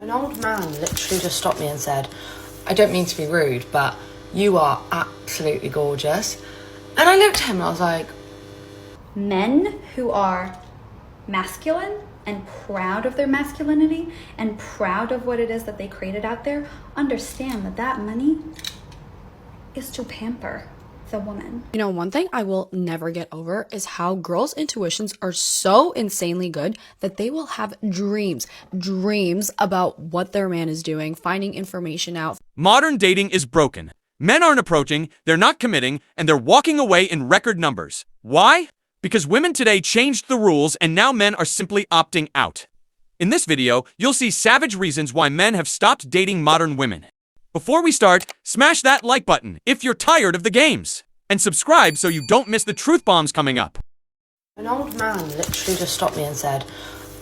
An old man literally just stopped me and said, I don't mean to be rude, but you are absolutely gorgeous. And I looked at him and I was like, men who are masculine and proud of their masculinity and proud of what it is that they created out there understand that that money is to pamper the woman. You know, one thing I will never get over is how girls' intuitions are so insanely good that they will have dreams about what their man is doing, finding information out. Modern dating is broken. Men aren't approaching, they're not committing, and they're walking away in record numbers. Why? Because women today changed the rules and now men are simply opting out. In this video, you'll see savage reasons why men have stopped dating modern women. Before we start, smash that like button if you're tired of the games. And subscribe so you don't miss the truth bombs coming up. an old man literally just stopped me and said,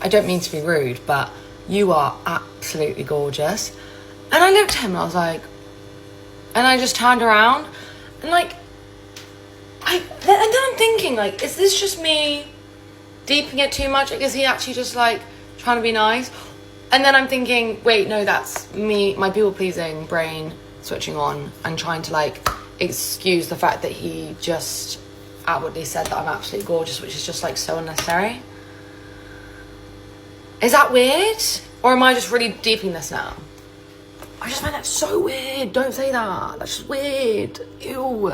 I don't mean to be rude, but you are absolutely gorgeous. And I looked at him and I was like, and I just turned around and like, and then I'm thinking like, is this just me deeping it too much? Like, is he actually just like trying to be nice? And then I'm thinking, wait, no, that's me, my people-pleasing brain switching on and trying to like excuse the fact that he just outwardly said that I'm absolutely gorgeous, which is just like so unnecessary. Is that weird? Or am I just really deeping this now? I just find that so weird. Don't say that. That's just weird. Ew.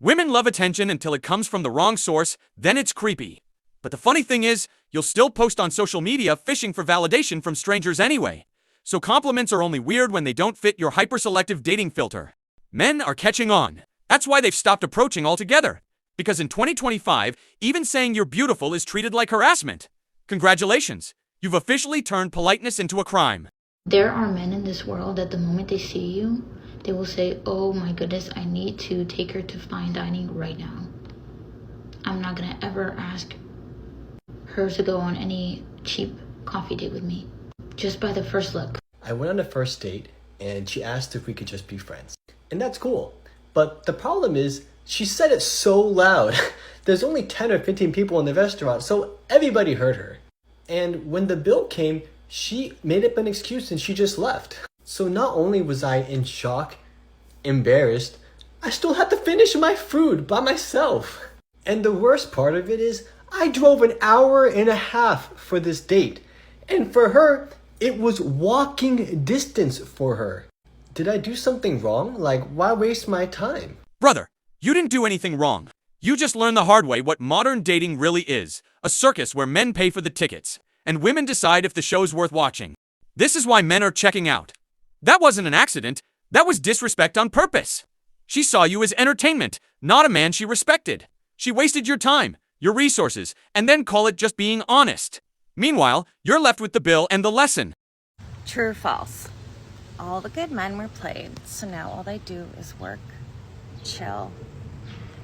Women love attention until it comes from the wrong source, then it's creepy. But the funny thing is, you'll still post on social media fishing for validation from strangers anyway. So compliments are only weird when they don't fit your hyper-selective dating filter. Men are catching on. That's why they've stopped approaching altogether. Because in 2025, even saying you're beautiful is treated like harassment. Congratulations, you've officially turned politeness into a crime. There are men in this world that the moment they see you, they will say, oh my goodness, I need to take her to fine dining right now. I'm not gonna ever ask her to go on any cheap coffee date with me, just by the first look. I went on a first date and she asked if we could just be friends. And that's cool. But the problem is, she said it so loud. There's only 10 or 15 people in the restaurant, so everybody heard her. And when the bill came, she made up an excuse and she just left. So not only was I in shock, embarrassed, I still had to finish my food by myself. And the worst part of it is, I drove an hour and a half for this date. And for her, it was walking distance for her. Did I do something wrong? Like, why waste my time? Brother, you didn't do anything wrong. You just learned the hard way what modern dating really is. A circus where men pay for the tickets, and women decide if the show's worth watching. This is why men are checking out. That wasn't an accident. That was disrespect on purpose. She saw you as entertainment, not a man she respected. She wasted your time, your resources, and then call it just being honest. Meanwhile, you're left with the bill and the lesson. True or false? All the good men were played, so now all they do is work, chill,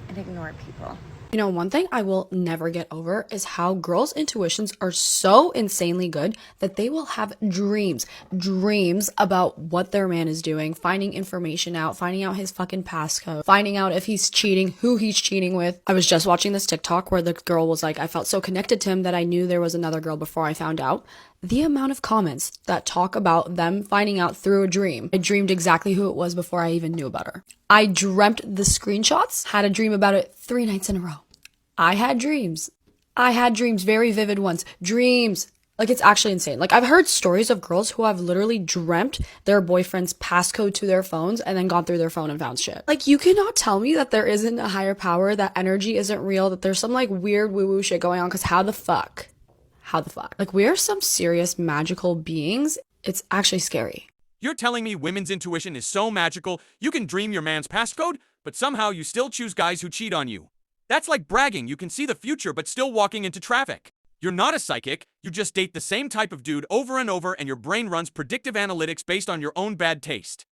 and ignore people. You know, one thing I will never get over is how girls' intuitions are so insanely good that they will have dreams about what their man is doing, finding information out, finding out his fucking passcode, finding out if he's cheating, who he's cheating with. I was just watching this TikTok where the girl was like, I felt so connected to him that I knew there was another girl before I found out. The amount of comments that talk about them finding out through a dream. I dreamed exactly who it was before I even knew about her. I dreamt the screenshots, had a dream about it 3 nights in a row. I had dreams, very vivid ones. Dreams. Like, it's actually insane. Like, I've heard stories of girls who have literally dreamt their boyfriend's passcode to their phones and then gone through their phone and found shit. Like, you cannot tell me that there isn't a higher power, that energy isn't real, that there's some, like, weird woo-woo shit going on, because how the fuck? Like, we are some serious magical beings. It's actually scary. You're telling me women's intuition is so magical, you can dream your man's passcode, but somehow you still choose guys who cheat on you. That's like bragging you can see the future but still walking into traffic. You're not a psychic, you just date the same type of dude over and over and your brain runs predictive analytics based on your own bad taste.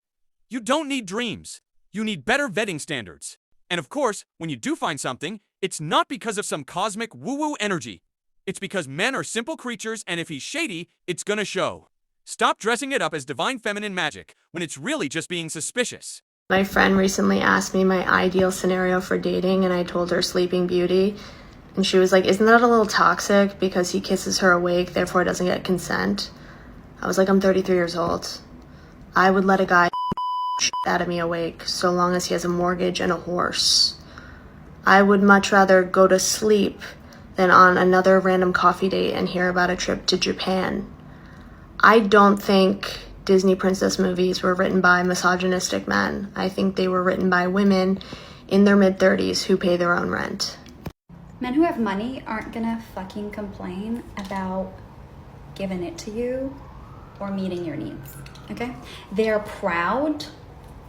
You don't need dreams. You need better vetting standards. And of course, when you do find something, it's not because of some cosmic woo-woo energy. It's because men are simple creatures and if he's shady, it's gonna show. Stop dressing it up as divine feminine magic when it's really just being suspicious. My friend recently asked me my ideal scenario for dating and I told her Sleeping Beauty. And she was like, isn't that a little toxic because he kisses her awake, therefore doesn't get consent? I was like, I'm 33 years old. I would let a guy shit out of me awake so long as he has a mortgage and a horse. I would much rather go to sleep than on another random coffee date and hear about a trip to Japan. I don't think Disney princess movies were written by misogynistic men. I think they were written by women in their mid-30s who pay their own rent. Men who have money aren't gonna fucking complain about giving it to you or meeting your needs, okay? They're proud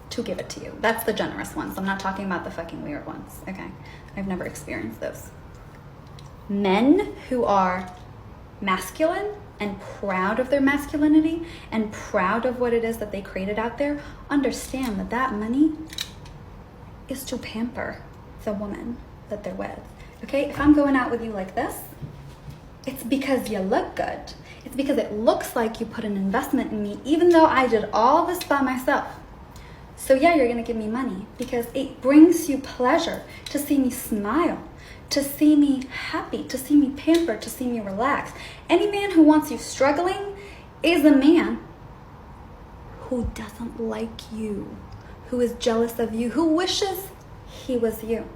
to give it to you. That's the generous ones. I'm not talking about the fucking weird ones, okay? I've never experienced those. Men who are masculine and proud of their masculinity and proud of what it is that they created out there understand that that money is to pamper the woman that they're with, okay? If I'm going out with you like this, it's because you look good. It's because it looks like you put an investment in me, even though I did all this by myself. So yeah, you're gonna give me money because it brings you pleasure to see me smile, to see me happy, to see me pampered, to see me relaxed. Any man who wants you struggling is a man who doesn't like you, who is jealous of you, who wishes he was you.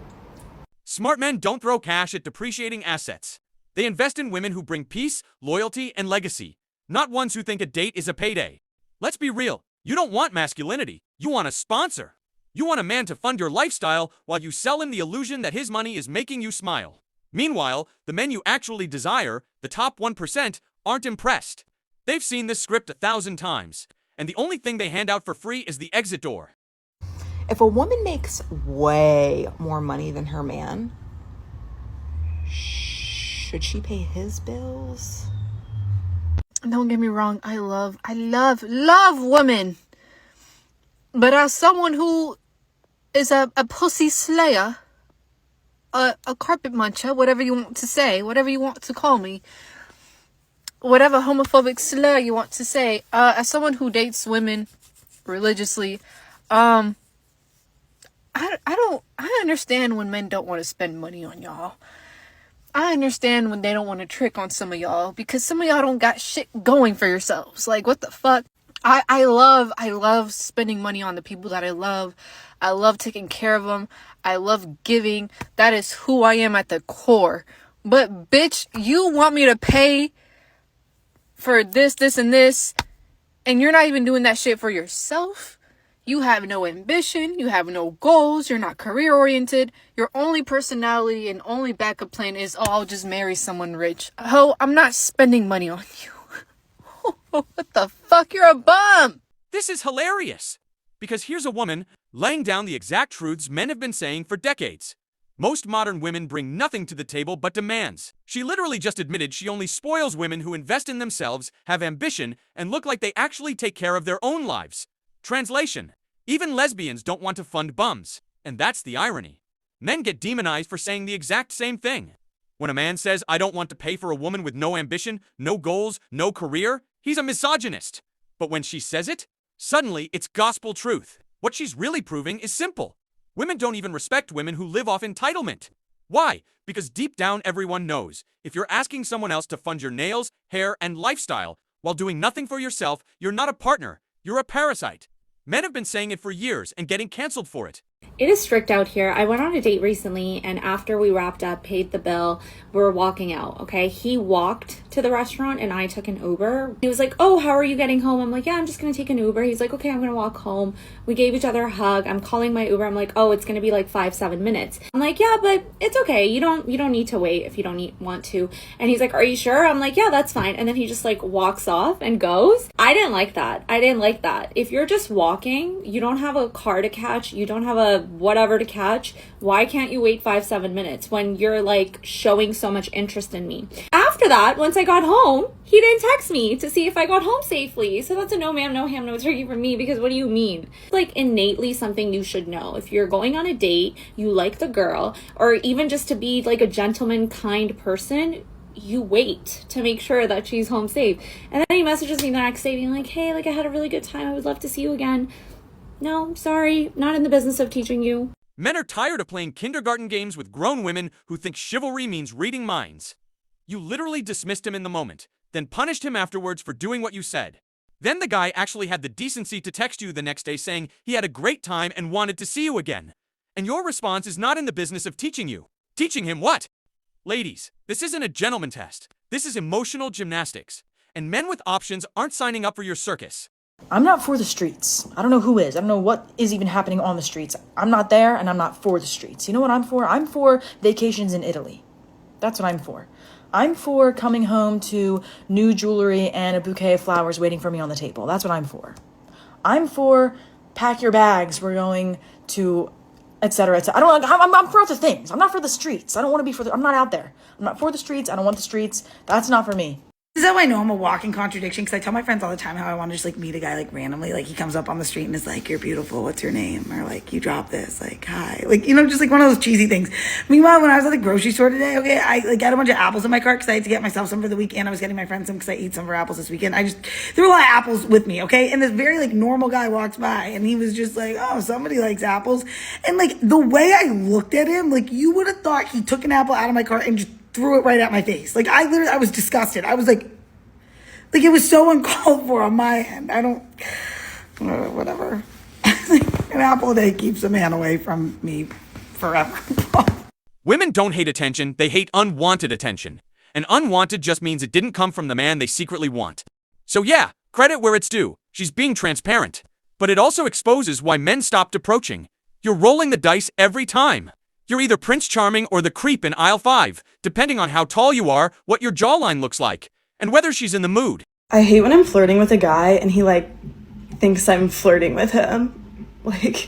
Smart men don't throw cash at depreciating assets. They invest in women who bring peace, loyalty, and legacy, not ones who think a date is a payday. Let's be real. You don't want masculinity. You want a sponsor. You want a man to fund your lifestyle while you sell him the illusion that his money is making you smile. Meanwhile, the men you actually desire, the top 1%, aren't impressed. They've seen this script 1,000 times, and the only thing they hand out for free is the exit door. If a woman makes way more money than her man, should she pay his bills? Don't get me wrong, I love women. But as someone who is a pussy slayer, a carpet muncher, whatever you want to say, whatever you want to call me, whatever homophobic slur you want to say, as someone who dates women religiously, I understand when men don't want to spend money on y'all. I understand when they don't want to trick on some of y'all because some of y'all don't got shit going for yourselves. Like, what the fuck? I love spending money on the people that I love. I love taking care of them. I love giving. That is who I am at the core. But bitch, you want me to pay for this, and this, and you're not even doing that shit for yourself? You have no ambition. You have no goals. You're not career oriented. Your only personality and only backup plan is, oh, I'll just marry someone rich. Oh, I'm not spending money on you. What the fuck? You're a bum. This is hilarious. Because here's a woman laying down the exact truths men have been saying for decades. Most modern women bring nothing to the table but demands. She literally just admitted she only spoils women who invest in themselves, have ambition, and look like they actually take care of their own lives. Translation: even lesbians don't want to fund bums. And that's the irony. Men get demonized for saying the exact same thing. When a man says, I don't want to pay for a woman with no ambition, no goals, no career, he's a misogynist. But when she says it, suddenly it's gospel truth. What she's really proving is simple. Women don't even respect women who live off entitlement. Why? Because deep down everyone knows, if you're asking someone else to fund your nails, hair, and lifestyle, while doing nothing for yourself, you're not a partner, you're a parasite. Men have been saying it for years and getting canceled for it. It is strict out here. I went on a date recently, and after we wrapped up, paid the bill, we were walking out, okay? He walked to the restaurant, and I took an Uber. He was like, oh, how are you getting home? I'm like, yeah, I'm just going to take an Uber. He's like, okay, I'm going to walk home. We gave each other a hug. I'm calling my Uber. I'm like, oh, it's going to be like 5-7 minutes. I'm like, yeah, but it's okay. You don't need to wait if you don't want to. And he's like, are you sure? I'm like, yeah, that's fine. And then he just like walks off and goes. I didn't like that. If you're just walking, you don't have a car to catch, you don't have a whatever to catch, why can't you wait 5-7 minutes when you're like showing so much interest in me? After that, once I got home, he didn't text me to see if I got home safely. So that's a no ma'am, no ham, no turkey for me, because what do you mean? It's like innately something you should know. If you're going on a date, you like the girl, or even just to be like a gentleman, kind person, you wait to make sure that she's home safe. And then he messages me the next day being like, hey, like I had a really good time. I would love to see you again. No, sorry, not in the business of teaching you. Men are tired of playing kindergarten games with grown women who think chivalry means reading minds. You literally dismissed him in the moment, then punished him afterwards for doing what you said. Then the guy actually had the decency to text you the next day saying he had a great time and wanted to see you again. And your response is not in the business of teaching you. Teaching him what? Ladies, this isn't a gentleman test. This is emotional gymnastics. And men with options aren't signing up for your circus. I'm not for the streets. I don't know who is. I don't know what is even happening on the streets. I'm not there, and I'm not for the streets. You know what I'm for? I'm for vacations in Italy. That's what I'm for. I'm for coming home to new jewelry and a bouquet of flowers waiting for me on the table. That's what I'm for. I'm for pack your bags. We're going to, etc. etc. I'm for other things. I'm not for the streets. I don't want to be for the, I'm not out there. I'm not for the streets. I don't want the streets. That's not for me. This is how I know I'm a walking contradiction, because I tell my friends all the time how I want to just like meet a guy like randomly, like he comes up on the street and is like, "You're beautiful, what's your name?" Or like, "You drop this," like, "Hi," like, you know, just like one of those cheesy things. Meanwhile, when I was at the grocery store today, okay, I like got a bunch of apples in my cart because I had to get myself some for the weekend. I was getting my friends some because I eat some for apples this weekend. There were a lot of apples with me, okay, and this very like normal guy walks by and he was just like, "Oh, somebody likes apples," and like the way I looked at him, like you would have thought he took an apple out of my cart and just threw it right at my face. Like I was disgusted. I was like it was so uncalled for on my end. Whatever. An apple a day keeps a man away from me forever. Women don't hate attention, they hate unwanted attention. And unwanted just means it didn't come from the man they secretly want. So yeah, credit where it's due. She's being transparent. But it also exposes why men stopped approaching. You're rolling the dice every time. You're either Prince Charming or the creep in aisle 5, depending on how tall you are, what your jawline looks like, and whether she's in the mood. I hate when I'm flirting with a guy and he like thinks I'm flirting with him. Like,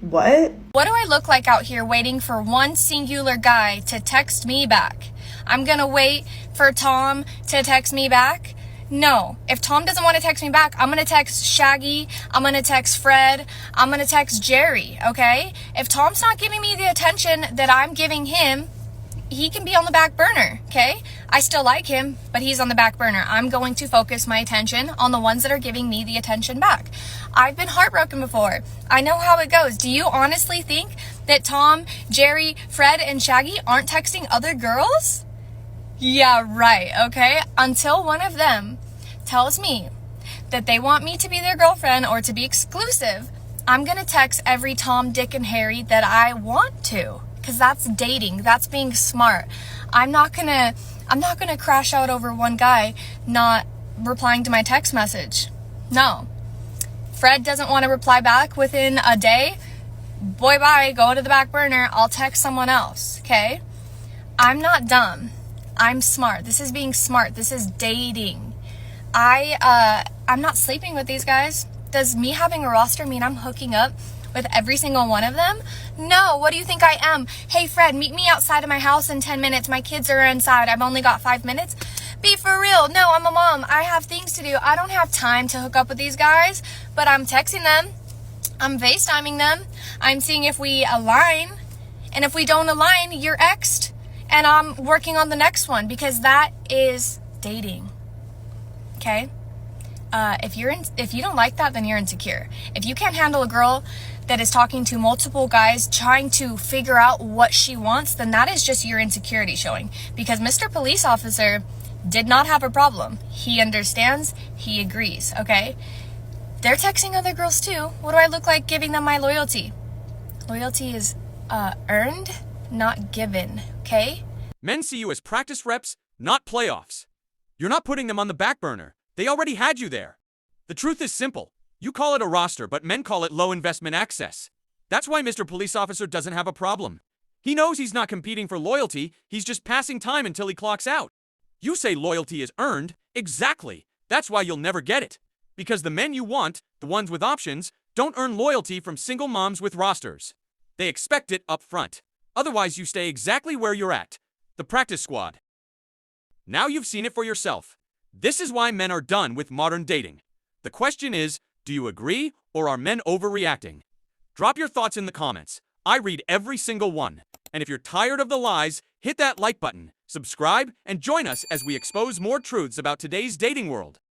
what? What do I look like out here waiting for one singular guy to text me back? I'm gonna wait for Tom to text me back? No. If Tom doesn't want to text me back, I'm gonna text Shaggy, I'm gonna text Fred, I'm gonna text Jerry, okay? If Tom's not giving me the attention that I'm giving him, he can be on the back burner, okay? I still like him, but he's on the back burner. I'm going to focus my attention on the ones that are giving me the attention back. I've been heartbroken before. I know how it goes. Do you honestly think that Tom, Jerry, Fred, and Shaggy aren't texting other girls? Yeah, right, okay? Until one of them tells me that they want me to be their girlfriend or to be exclusive, I'm gonna text every Tom, Dick, and Harry that I want to. Because that's dating. That's being smart. I'm not gonna crash out over one guy not replying to my text message. No. Fred doesn't want to reply back within a day. Boy, bye, go to the back burner. I'll text someone else, okay? I'm not dumb. I'm smart. This is being smart. This is dating. I'm not sleeping with these guys. Does me having a roster mean I'm hooking up with every single one of them? No, what do you think I am? Hey Fred, meet me outside of my house in 10 minutes. My kids are inside. I've only got 5 minutes. Be for real. No, I'm a mom. I have things to do. I don't have time to hook up with these guys, but I'm texting them. I'm FaceTiming them. I'm seeing if we align. And if we don't align, you're exed. And I'm working on the next one because that is dating. Okay? If you don't like that, then you're insecure. If you can't handle a girl that is talking to multiple guys trying to figure out what she wants, then that is just your insecurity showing. Because Mr. Police Officer did not have a problem. He understands, he agrees, okay? They're texting other girls too. What do I look like giving them my loyalty? Loyalty is earned, not given, okay? Men see you as practice reps, not playoffs. You're not putting them on the back burner. They already had you there. The truth is simple. You call it a roster, but men call it low investment access. That's why Mr. Police Officer doesn't have a problem. He knows he's not competing for loyalty, he's just passing time until he clocks out. You say loyalty is earned. Exactly. That's why you'll never get it. Because the men you want, the ones with options, don't earn loyalty from single moms with rosters. They expect it up front. Otherwise, you stay exactly where you're at. The practice squad. Now you've seen it for yourself. This is why men are done with modern dating. The question is, do you agree or are men overreacting? Drop your thoughts in the comments. I read every single one. And if you're tired of the lies, hit that like button, subscribe, and join us as we expose more truths about today's dating world.